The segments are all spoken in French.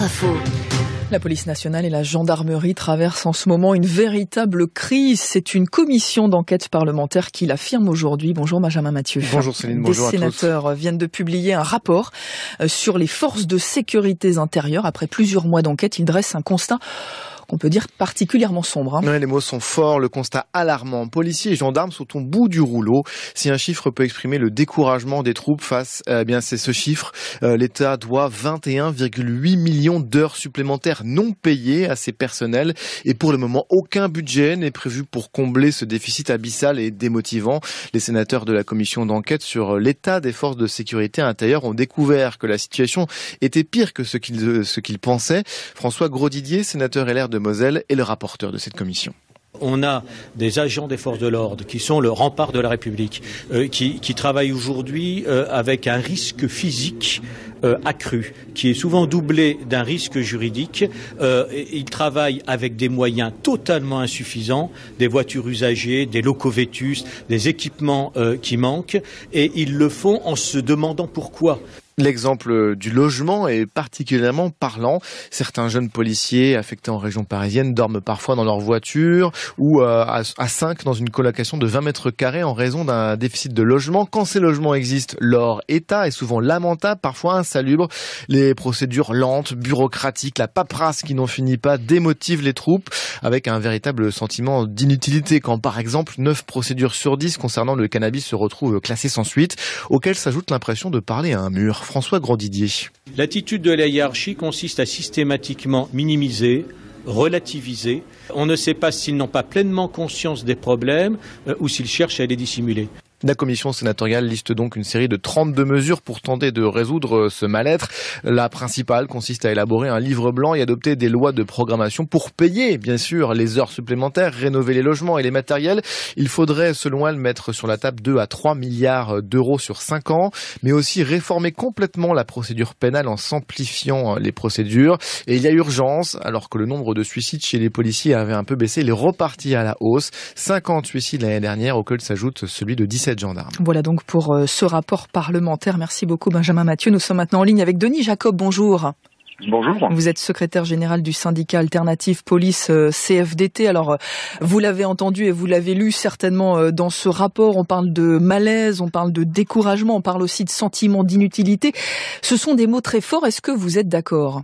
Info. La police nationale et la gendarmerie traversent en ce moment une véritable crise. C'est une commission d'enquête parlementaire qui l'affirme aujourd'hui. Bonjour Benjamin Mathieu. Bonjour Céline, bonjour à tous. Des sénateurs viennent de publier un rapport sur les forces de sécurité intérieure. Après plusieurs mois d'enquête, ils dressent un constat qu'on peut dire particulièrement sombre. Ouais, les mots sont forts, le constat alarmant. Policiers et gendarmes sont au bout du rouleau. Si un chiffre peut exprimer le découragement des troupes c'est ce chiffre. L'État doit 21,8 millions d'heures supplémentaires non payées à ses personnels. Et pour le moment, aucun budget n'est prévu pour combler ce déficit abyssal et démotivant. Les sénateurs de la commission d'enquête sur l'état des forces de sécurité intérieure ont découvert que la situation était pire que ce qu'ils pensaient. François Grosdidier, sénateur LR de Moselle, est le rapporteur de cette commission. On a des agents des forces de l'ordre qui sont le rempart de la République, qui travaillent aujourd'hui avec un risque physique accru, qui est souvent doublé d'un risque juridique. Ils travaillent avec des moyens totalement insuffisants, des voitures usagées, des locaux vétustes, des équipements qui manquent, et ils le font en se demandant pourquoi. L'exemple du logement est particulièrement parlant. Certains jeunes policiers affectés en région parisienne dorment parfois dans leur voiture ou à 5 dans une colocation de 20 mètres carrés en raison d'un déficit de logement. Quand ces logements existent, leur état est souvent lamentable, parfois insalubre. Les procédures lentes, bureaucratiques, la paperasse qui n'en finit pas démotive les troupes avec un véritable sentiment d'inutilité quand par exemple 9 procédures sur 10 concernant le cannabis se retrouvent classées sans suite, auxquelles s'ajoute l'impression de parler à un mur. François Grosdidier. L'attitude de la hiérarchie consiste à systématiquement minimiser, relativiser. On ne sait pas s'ils n'ont pas pleinement conscience des problèmes ou s'ils cherchent à les dissimuler. La commission sénatoriale liste donc une série de 32 mesures pour tenter de résoudre ce mal-être. La principale consiste à élaborer un livre blanc et adopter des lois de programmation pour payer, bien sûr, les heures supplémentaires, rénover les logements et les matériels. Il faudrait, selon elle, mettre sur la table 2 à 3 milliards d'euros sur 5 ans, mais aussi réformer complètement la procédure pénale en simplifiant les procédures. Et il y a urgence, alors que le nombre de suicides chez les policiers avait un peu baissé, il est reparti à la hausse. 50 suicides l'année dernière, auquel s'ajoute celui de 17 gendarmes. Voilà donc pour ce rapport parlementaire. Merci beaucoup Benjamin Mathieu. Nous sommes maintenant en ligne avec Denis Jacob. Bonjour. Bonjour. Vous êtes secrétaire général du syndicat alternatif police CFDT. Alors, vous l'avez entendu et vous l'avez lu certainement dans ce rapport. On parle de malaise, on parle de découragement, on parle aussi de sentiment d'inutilité. Ce sont des mots très forts. Est-ce que vous êtes d'accord ?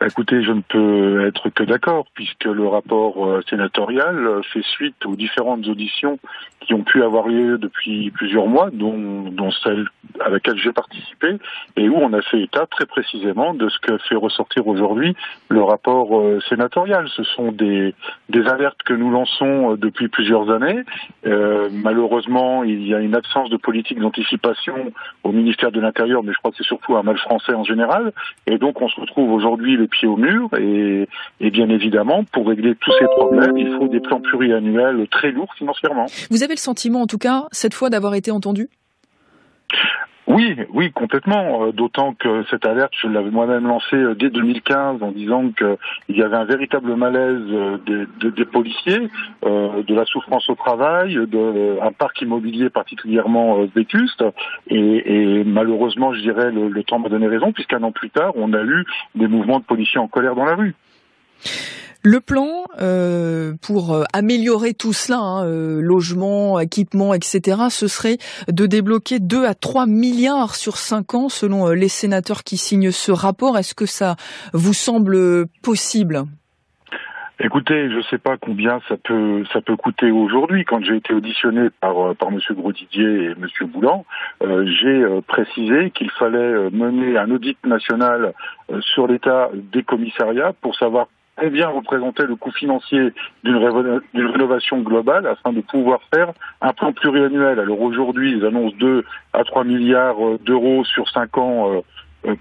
Écoutez, je ne peux être que d'accord, puisque le rapport sénatorial fait suite aux différentes auditions qui ont pu avoir lieu depuis plusieurs mois, dont celle à laquelle j'ai participé, et où on a fait état très précisément de ce que fait ressortir aujourd'hui le rapport sénatorial. Ce sont des alertes que nous lançons depuis plusieurs années. Malheureusement, il y a une absence de politique d'anticipation au ministère de l'Intérieur, mais je crois que c'est surtout un mal français en général, et donc on se retrouve aujourd'hui les pieds au mur, et bien évidemment, pour régler tous ces problèmes, il faut des plans pluriannuels très lourds financièrement. Vous avez le sentiment, en tout cas, cette fois, d'avoir été entendu ? Oui, complètement. D'autant que cette alerte, je l'avais moi-même lancée dès 2015 en disant qu'il y avait un véritable malaise des policiers, de la souffrance au travail, un parc immobilier particulièrement vétuste. Et malheureusement, je dirais, le temps m'a donné raison, puisqu'un an plus tard, on a eu des mouvements de policiers en colère dans la rue. Le plan pour améliorer tout cela, logement, équipement, etc., ce serait de débloquer 2 à 3 milliards sur 5 ans selon les sénateurs qui signent ce rapport. Est-ce que ça vous semble possible ? Écoutez, je ne sais pas combien ça peut coûter aujourd'hui. Quand j'ai été auditionné par Monsieur Grosdidier et Monsieur Boulan, j'ai précisé qu'il fallait mener un audit national sur l'état des commissariats pour savoir combien représentait le coût financier d'une rénovation globale afin de pouvoir faire un plan pluriannuel. Alors aujourd'hui, ils annoncent 2 à 3 milliards d'euros sur 5 ans.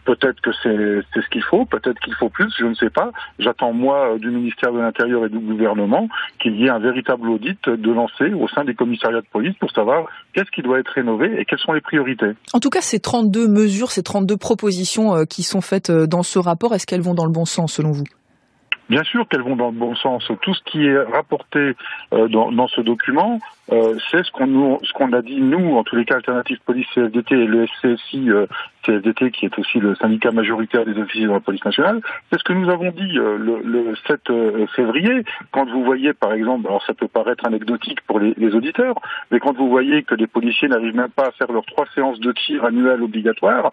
Peut-être que c'est ce qu'il faut, peut-être qu'il faut plus, je ne sais pas. J'attends, moi, du ministère de l'Intérieur et du gouvernement qu'il y ait un véritable audit de lancer au sein des commissariats de police pour savoir qu'est-ce qui doit être rénové et quelles sont les priorités. En tout cas, ces 32 mesures, ces 32 propositions qui sont faites dans ce rapport, est-ce qu'elles vont dans le bon sens selon vous ? Bien sûr qu'elles vont dans le bon sens. Tout ce qui est rapporté dans ce document, c'est ce qu'on a dit nous, en tous les cas Alternative Police CFDT et le SCSI CFDT, qui est aussi le syndicat majoritaire des officiers de la police nationale. C'est ce que nous avons dit le 7 février, quand vous voyez par exemple, alors ça peut paraître anecdotique pour les auditeurs, mais quand vous voyez que les policiers n'arrivent même pas à faire leurs 3 séances de tir annuelles obligatoires,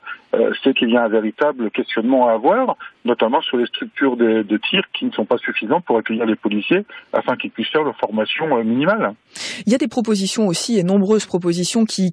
c'est qu'il y a un véritable questionnement à avoir, notamment sur les structures de tir qui ne sont pas suffisantes pour accueillir les policiers afin qu'ils puissent faire leur formation minimale. Il y a des propositions aussi, et nombreuses propositions qui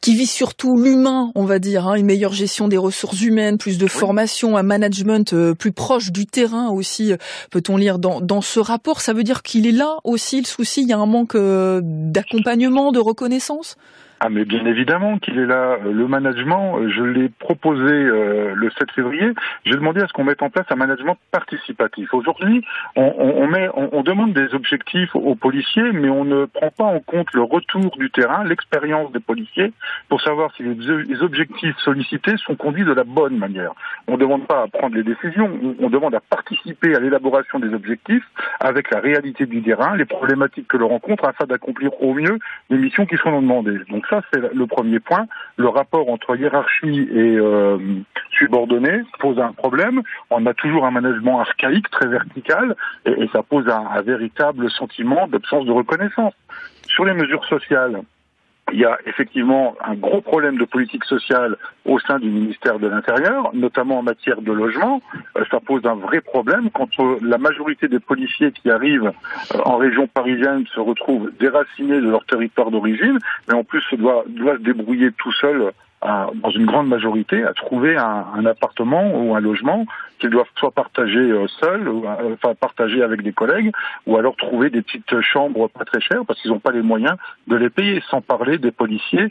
visent surtout l'humain, on va dire, une meilleure gestion des ressources humaines, plus de formation, un management plus proche du terrain aussi, peut-on lire dans ce rapport. Ça veut dire qu'il est là aussi le souci, il y a un manque d'accompagnement, de reconnaissance ? Ah mais bien évidemment qu'il est là. Le management, je l'ai proposé le 7 février. J'ai demandé à ce qu'on mette en place un management participatif. Aujourd'hui, on demande des objectifs aux policiers, mais on ne prend pas en compte le retour du terrain, l'expérience des policiers, pour savoir si les objectifs sollicités sont conduits de la bonne manière. On ne demande pas à prendre les décisions, on demande à participer à l'élaboration des objectifs avec la réalité du terrain, les problématiques que l'on rencontre, afin d'accomplir au mieux les missions qui sont demandées. Donc ça, c'est le premier point. Le rapport entre hiérarchie et subordonnés pose un problème. On a toujours un management archaïque, très vertical, et ça pose un véritable sentiment d'absence de reconnaissance. Sur les mesures sociales, il y a effectivement un gros problème de politique sociale au sein du ministère de l'Intérieur, notamment en matière de logement. Ça pose un vrai problème quand la majorité des policiers qui arrivent en région parisienne se retrouvent déracinés de leur territoire d'origine, mais en plus doivent se débrouiller tout seuls dans une grande majorité, à trouver un appartement ou un logement qu'ils doivent soit partager seuls, enfin partager avec des collègues, ou alors trouver des petites chambres pas très chères parce qu'ils n'ont pas les moyens de les payer, sans parler des policiers,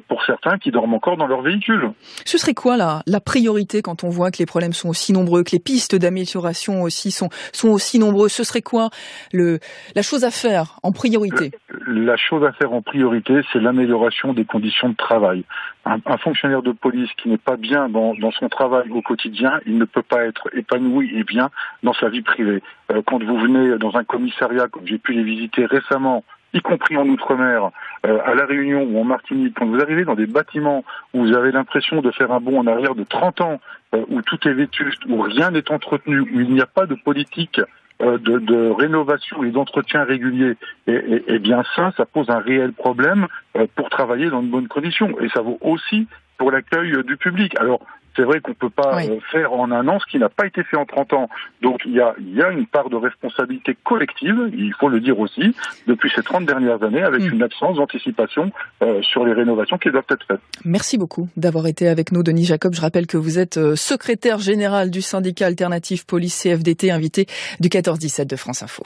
pour certains qui dorment encore dans leur véhicule. Ce serait quoi la priorité quand on voit que les problèmes sont aussi nombreux, que les pistes d'amélioration aussi sont aussi nombreuses? Ce serait quoi la chose à faire en priorité? La chose à faire en priorité, c'est l'amélioration des conditions de travail. Un fonctionnaire de police qui n'est pas bien dans son travail au quotidien, il ne peut pas être épanoui et bien dans sa vie privée. Quand vous venez dans un commissariat, comme j'ai pu les visiter récemment, y compris en Outre-mer, à La Réunion ou en Martinique, quand vous arrivez dans des bâtiments où vous avez l'impression de faire un bond en arrière de 30 ans, où tout est vétuste, où rien n'est entretenu, où il n'y a pas de politique de rénovation et d'entretien régulier, et bien ça pose un réel problème pour travailler dans de bonnes conditions. Et ça vaut aussi pour l'accueil du public. Alors, c'est vrai qu'on ne peut pas faire en un an ce qui n'a pas été fait en 30 ans. Donc il y a une part de responsabilité collective, il faut le dire aussi, depuis ces 30 dernières années, avec une absence d'anticipation sur les rénovations qui doivent être faites. Merci beaucoup d'avoir été avec nous, Denis Jacob. Je rappelle que vous êtes secrétaire général du syndicat Alternative Police CFDT, invité du 14-17 de France Info.